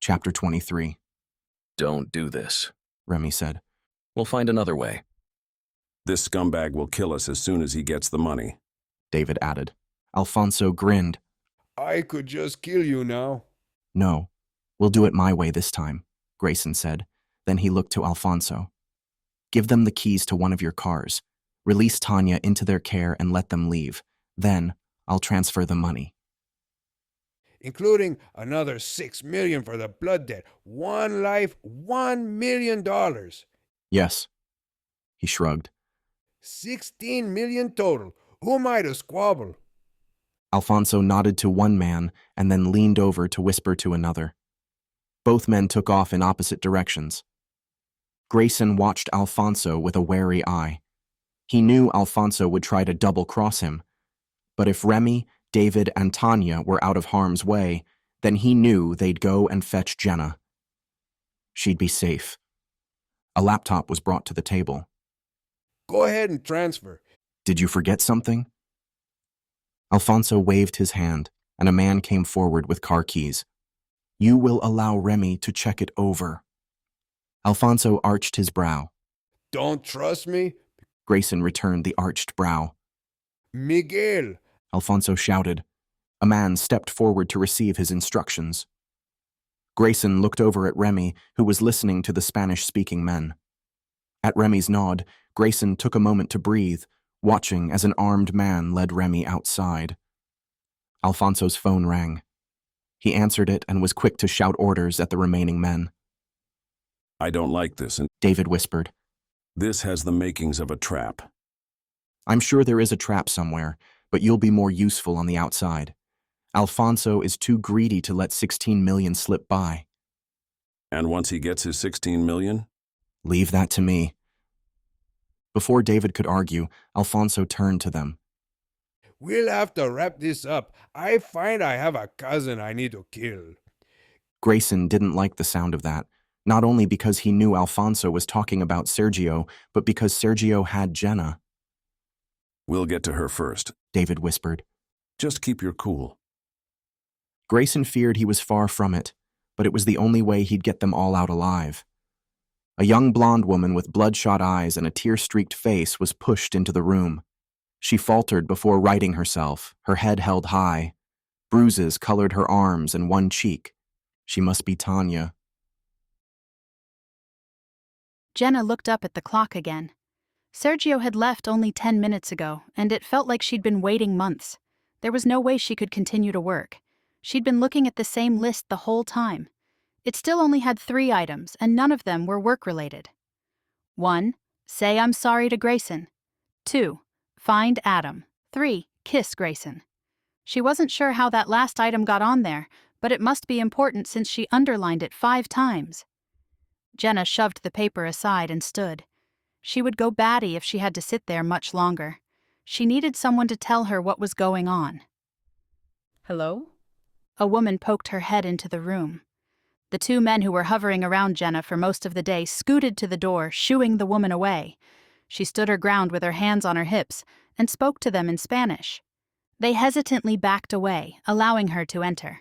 Chapter 23. Don't do this, Remy said. We'll find another way. This scumbag will kill us as soon as he gets the money, David added. Alfonso grinned. I could just kill you now. No, we'll do it my way this time, Grayson said. Then he looked to Alfonso. Give them the keys to one of your cars. Release Tanya into their care and let them leave. Then I'll transfer the money. Including another $6 million for the blood debt. One life, $1 million. Yes. He shrugged. 16 million total. Who am I to squabble? Alfonso nodded to one man and then leaned over to whisper to another. Both men took off in opposite directions. Grayson watched Alfonso with a wary eye. He knew Alfonso would try to double-cross him. But if Remy, David, and Tanya were out of harm's way, then he knew they'd go and fetch Jenna. She'd be safe. A laptop was brought to the table. Go ahead and transfer. Did you forget something? Alfonso waved his hand, and a man came forward with car keys. You will allow Remy to check it over. Alfonso arched his brow. Don't trust me? Grayson returned the arched brow. Miguel. Alfonso shouted. A man stepped forward to receive his instructions. Grayson looked over at Remy, who was listening to the Spanish-speaking men. At Remy's nod, Grayson took a moment to breathe, watching as an armed man led Remy outside. Alfonso's phone rang. He answered it and was quick to shout orders at the remaining men. I don't like this, and David whispered. this has the makings of a trap. I'm sure there is a trap somewhere, but you'll be more useful on the outside. Alfonso is too greedy to let 16 million slip by. And once he gets his 16 million? Leave that to me. Before David could argue, Alfonso turned to them. We'll have to wrap this up. I find I have a cousin I need to kill. Grayson didn't like the sound of that, not only because he knew Alfonso was talking about Sergio, but because Sergio had Jenna. We'll get to her first, David whispered. Just keep your cool. Grayson feared he was far from it, but it was the only way he'd get them all out alive. A young blonde woman with bloodshot eyes and a tear-streaked face was pushed into the room. She faltered before righting herself, her head held high. Bruises colored her arms and one cheek. She must be Tanya. Jenna looked up at the clock again. Sergio had left only 10 minutes ago, and it felt like she'd been waiting months. There was no way she could continue to work. She'd been looking at the same list the whole time. It still only had 3 items, and none of them were work-related. 1. Say I'm sorry to Grayson. 2. Find Adam. 3. Kiss Grayson. She wasn't sure how that last item got on there, but it must be important since she underlined it 5 times. Jenna shoved the paper aside and stood. She would go batty if she had to sit there much longer. She needed someone to tell her what was going on. Hello? A woman poked her head into the room. The 2 men who were hovering around Jenna for most of the day scooted to the door, shooing the woman away. She stood her ground with her hands on her hips and spoke to them in Spanish. They hesitantly backed away, allowing her to enter.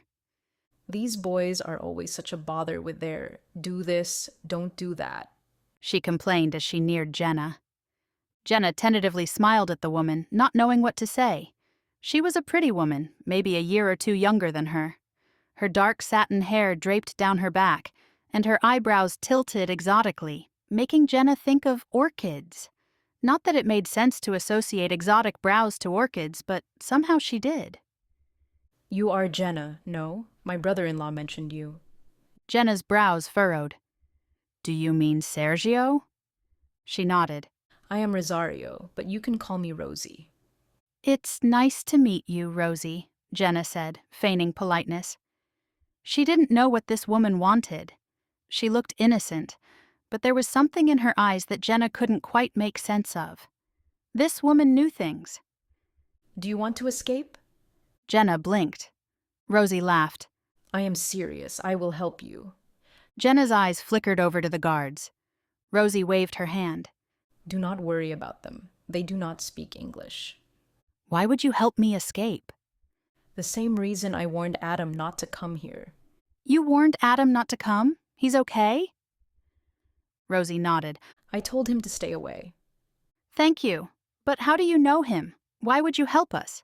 These boys are always such a bother with their do this, don't do that, she complained as she neared Jenna. Jenna tentatively smiled at the woman, not knowing what to say. She was a pretty woman, maybe a year or 2 younger than her. Her dark satin hair draped down her back, and her eyebrows tilted exotically, making Jenna think of orchids. Not that it made sense to associate exotic brows to orchids, but somehow she did. You are Jenna, no? My brother-in-law mentioned you. Jenna's brows furrowed. Do you mean Sergio? She nodded. I am Rosario, but you can call me Rosie. It's nice to meet you, Rosie, Jenna said, feigning politeness. She didn't know what this woman wanted. She looked innocent, but there was something in her eyes that Jenna couldn't quite make sense of. This woman knew things. Do you want to escape? Jenna blinked. Rosie laughed. I am serious. I will help you. Jenna's eyes flickered over to the guards. Rosie waved her hand. Do not worry about them. They do not speak English. Why would you help me escape? The same reason I warned Adam not to come here. You warned Adam not to come? He's okay? Rosie nodded. I told him to stay away. Thank you. But how do you know him? Why would you help us?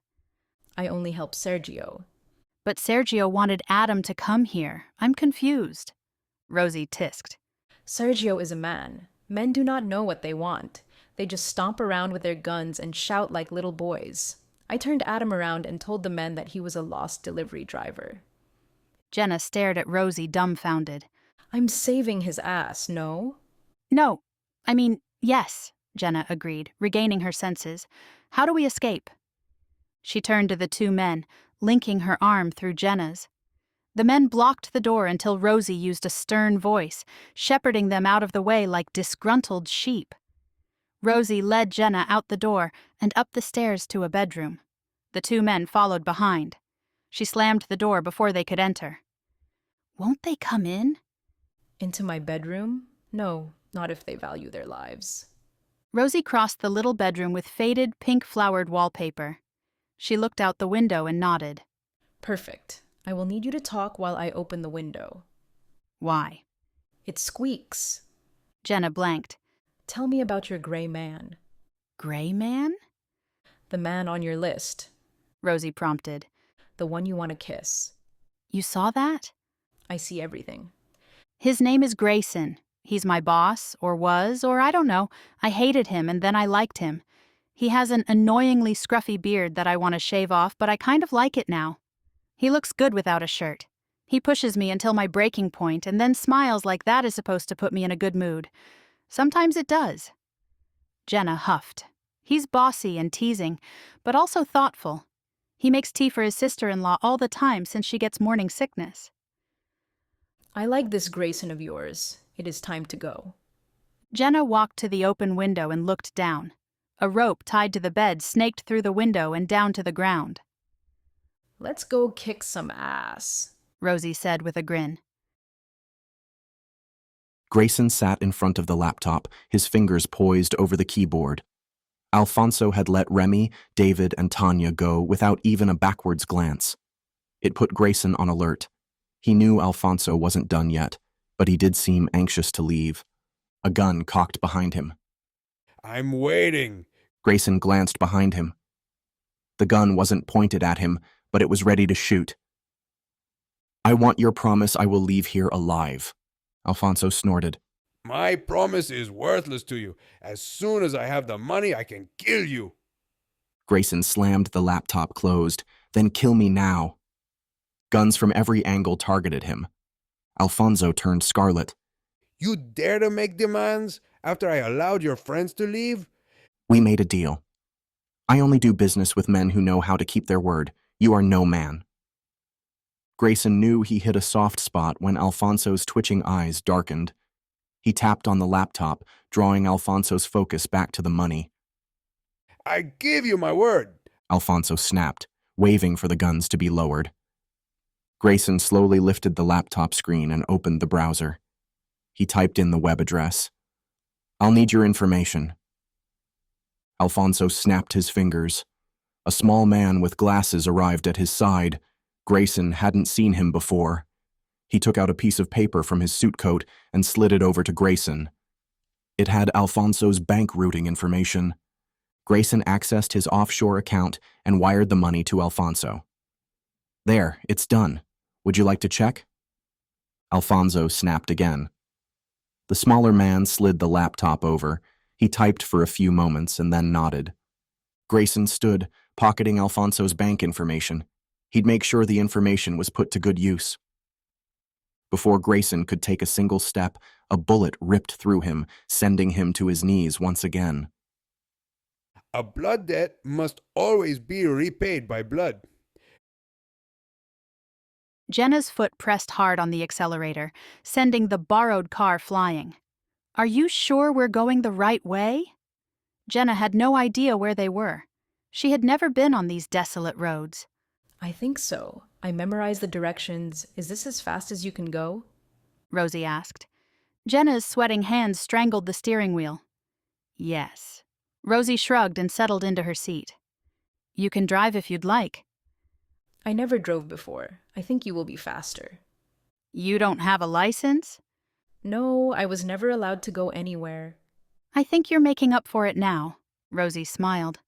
I only help Sergio. But Sergio wanted Adam to come here. I'm confused. Rosie tisked. Sergio is a man. Men do not know what they want. They just stomp around with their guns and shout like little boys. I turned Adam around and told the men that he was a lost delivery driver. Jenna stared at Rosie, dumbfounded. I'm saving his ass, no? No. I mean, yes, Jenna agreed, regaining her senses. How do we escape? She turned to the two men, linking her arm through Jenna's. The men blocked the door until Rosie used a stern voice, shepherding them out of the way like disgruntled sheep. Rosie led Jenna out the door and up the stairs to a bedroom. The two men followed behind. She slammed the door before they could enter. Won't they come in? Into my bedroom? No, not if they value their lives. Rosie crossed the little bedroom with faded, pink-flowered wallpaper. She looked out the window and nodded. Perfect. I will need you to talk while I open the window. Why? It squeaks. Jenna blanked. Tell me about your gray man. Gray man? The man on your list. Rosie prompted. The one you want to kiss. You saw that? I see everything. His name is Grayson. He's my boss, or was, or I don't know. I hated him and then I liked him. He has an annoyingly scruffy beard that I want to shave off, but I kind of like it now. He looks good without a shirt. He pushes me until my breaking point and then smiles like that is supposed to put me in a good mood. Sometimes it does. Jenna huffed. He's bossy and teasing, but also thoughtful. He makes tea for his sister-in-law all the time since she gets morning sickness. I like this Grayson of yours. It is time to go. Jenna walked to the open window and looked down. A rope tied to the bed snaked through the window and down to the ground. Let's go kick some ass, Rosie said with a grin. Grayson sat in front of the laptop, his fingers poised over the keyboard. Alfonso had let Remy, David, and Tanya go without even a backwards glance. It put Grayson on alert. He knew Alfonso wasn't done yet, but he did seem anxious to leave. A gun cocked behind him. I'm waiting. Grayson glanced behind him. The gun wasn't pointed at him, but it was ready to shoot. I want your promise I will leave here alive, Alfonso snorted. My promise is worthless to you. As soon as I have the money, I can kill you. Grayson slammed the laptop closed. Then kill me now. Guns from every angle targeted him. Alfonso turned scarlet. You dare to make demands after I allowed your friends to leave? We made a deal. I only do business with men who know how to keep their word. You are no man. Grayson knew he hit a soft spot when Alfonso's twitching eyes darkened. He tapped on the laptop, drawing Alfonso's focus back to the money. I give you my word. Alfonso snapped, waving for the guns to be lowered. Grayson slowly lifted the laptop screen and opened the browser. He typed in the web address. I'll need your information. Alfonso snapped his fingers. A small man with glasses arrived at his side. Grayson hadn't seen him before. He took out a piece of paper from his suit coat and slid it over to Grayson. It had Alfonso's bank routing information. Grayson accessed his offshore account and wired the money to Alfonso. There, it's done. Would you like to check? Alfonso snapped again. The smaller man slid the laptop over. He typed for a few moments and then nodded. Grayson stood, pocketing Alfonso's bank information. He'd make sure the information was put to good use. Before Grayson could take a single step, a bullet ripped through him, sending him to his knees once again. A blood debt must always be repaid by blood. Jenna's foot pressed hard on the accelerator, sending the borrowed car flying. Are you sure we're going the right way? Jenna had no idea where they were. She had never been on these desolate roads. I think so. I memorized the directions. Is this as fast as you can go? Rosie asked. Jenna's sweating hands strangled the steering wheel. Yes. Rosie shrugged and settled into her seat. You can drive if you'd like. I never drove before. I think you will be faster. You don't have a license? No, I was never allowed to go anywhere. I think you're making up for it now, Rosie smiled.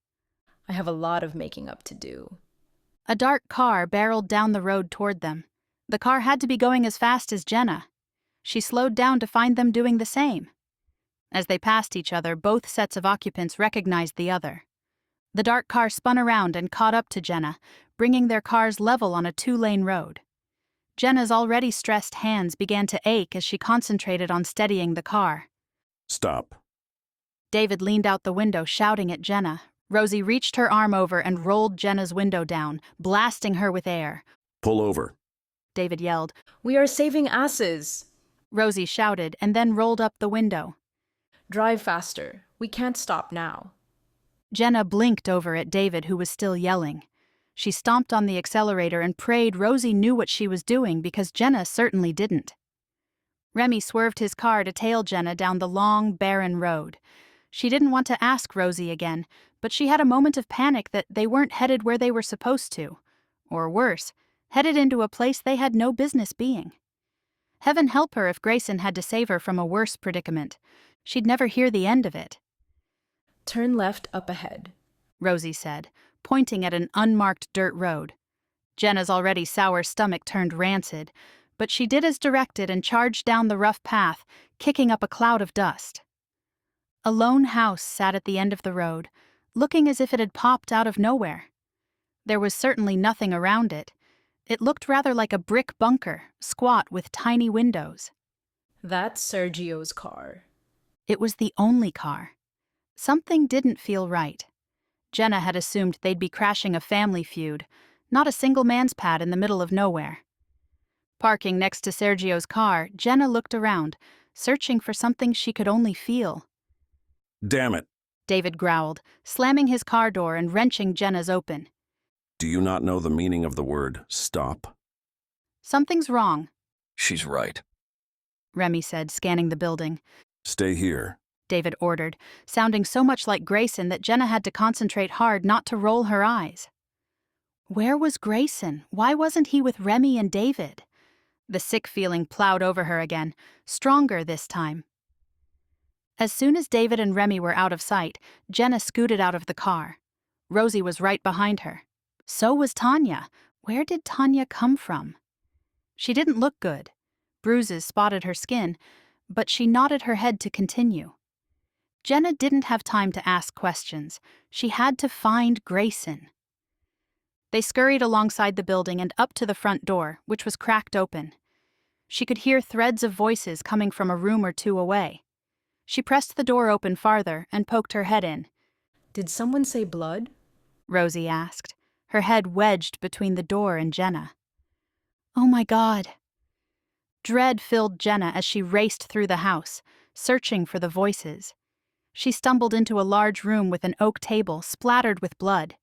I have a lot of making up to do. A dark car barreled down the road toward them. The car had to be going as fast as Jenna. She slowed down to find them doing the same. As they passed each other, both sets of occupants recognized the other. The dark car spun around and caught up to Jenna, bringing their cars level on a 2-lane road. Jenna's already stressed hands began to ache as she concentrated on steadying the car. Stop. David leaned out the window, shouting at Jenna. Rosie reached her arm over and rolled Jenna's window down, blasting her with air. Pull over. David yelled. We are saving asses! Rosie shouted and then rolled up the window. Drive faster. We can't stop now. Jenna blinked over at David, who was still yelling. She stomped on the accelerator and prayed Rosie knew what she was doing because Jenna certainly didn't. Remy swerved his car to tail Jenna down the long, barren road. She didn't want to ask Rosie again, but she had a moment of panic that they weren't headed where they were supposed to. Or worse, headed into a place they had no business being. Heaven help her if Grayson had to save her from a worse predicament. She'd never hear the end of it. Turn left up ahead, Rosie said, pointing at an unmarked dirt road. Jenna's already sour stomach turned rancid, but she did as directed and charged down the rough path, kicking up a cloud of dust. A lone house sat at the end of the road, looking as if it had popped out of nowhere. There was certainly nothing around it. It looked rather like a brick bunker, squat with tiny windows. That's Sergio's car. It was the only car. Something didn't feel right. Jenna had assumed they'd be crashing a family feud, not a single man's pad in the middle of nowhere. Parking next to Sergio's car, Jenna looked around, searching for something she could only feel. Damn it. David growled, slamming his car door and wrenching Jenna's open. Do you not know the meaning of the word stop? Something's wrong, She's right. Remy said, scanning the building. Stay here. David ordered, sounding so much like Grayson that Jenna had to concentrate hard not to roll her eyes. Where was Grayson? Why wasn't he with Remy and David? The sick feeling plowed over her again, stronger this time. As soon as David and Remy were out of sight, Jenna scooted out of the car. Rosie was right behind her. So was Tanya. Where did Tanya come from? She didn't look good. Bruises spotted her skin, but she nodded her head to continue. Jenna didn't have time to ask questions. She had to find Grayson. They scurried alongside the building and up to the front door, which was cracked open. She could hear threads of voices coming from a room or two away. She pressed the door open farther and poked her head in. Did someone say blood? Rosie asked, her head wedged between the door and Jenna. Oh my God. Dread filled Jenna as she raced through the house, searching for the voices. She stumbled into a large room with an oak table splattered with blood.